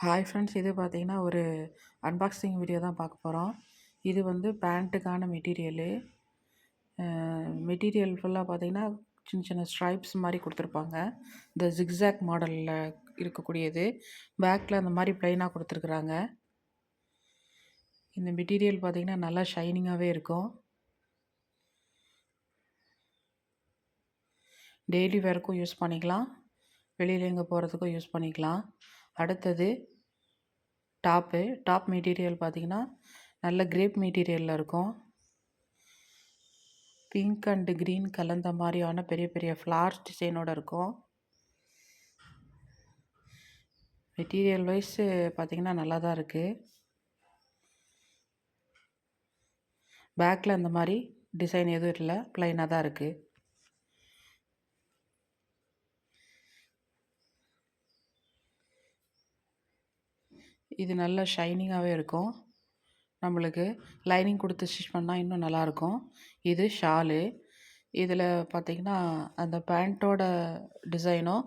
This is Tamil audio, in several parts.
ஹாய் ஃப்ரெண்ட்ஸ், இது பார்த்தீங்கன்னா ஒரு அன்பாக்சிங் வீடியோ தான் பார்க்க போகிறோம். இது வந்து பேண்ட்டுக்கான மெட்டீரியலு. மெட்டீரியல் ஃபுல்லாக பார்த்தீங்கன்னா சின்ன சின்ன ஸ்ட்ரைப்ஸ் மாதிரி கொடுத்துருப்பாங்க. இந்த ஜிக்ஸாக் மாடலில் இருக்கக்கூடியது. பேக்கில் அந்த மாதிரி ப்ளைனாக கொடுத்துருக்குறாங்க. இந்த மெட்டீரியல் பார்த்தீங்கன்னா நல்லா ஷைனிங்காகவே இருக்கும். டெய்லி வேர்க்கும் யூஸ் பண்ணிக்கலாம், வெளியில் எங்கே போகிறதுக்கும் யூஸ் பண்ணிக்கலாம். அடுத்தது டாப் மெட்டீரியல் பார்த்திங்கன்னா நல்ல கிரேப் மெட்டீரியலில் இருக்கும். பிங்க் அண்டு க்ரீன் கலந்த மாதிரியான பெரிய பெரிய ஃப்ளார்ஸ் டிசைனோடு இருக்கும். மெட்டீரியல் வைஸு பார்த்திங்கன்னா நல்லா தான் இருக்குது. பேக்கில் அந்த மாதிரி டிசைன் எதுவும் இல்லை, ப்ளைனாக தான் இருக்குது. இது நல்ல ஷைனிங்காகவே இருக்கும். நம்மளுக்கு லைனிங் கொடுத்து ஸ்டிச் பண்ணால் இன்னும் நல்லாயிருக்கும். இது ஷாலு. இதில் பார்த்திங்கன்னா அந்த பேண்ட்டோட டிசைனும்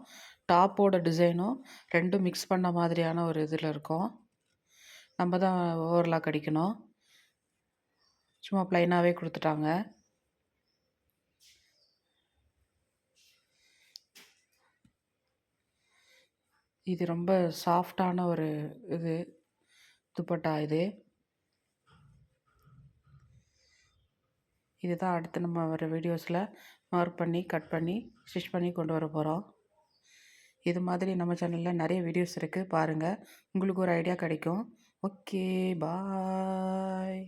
டாப்போட டிசைனும் ரெண்டும் மிக்ஸ் பண்ண மாதிரியான ஒரு இதில் இருக்கும். நம்ம தான் ஓவர்லாக் அடிக்கணும். சும்மா ப்ளைனாகவே கொடுத்துட்டாங்க. இது ரொம்ப சாஃப்டான ஒரு இது துப்பட்டா. இதுதான் அடுத்து நம்ம வர வீடியோஸில் மார்க் பண்ணி கட் பண்ணி ஸ்டிச் பண்ணி கொண்டு வர போகிறோம். இது மாதிரி நம்ம சேனலில் நிறைய வீடியோஸ் இருக்குது, பாருங்கள். உங்களுக்கு ஒரு ஐடியா கிடைக்கும். ஓகே, பாய்.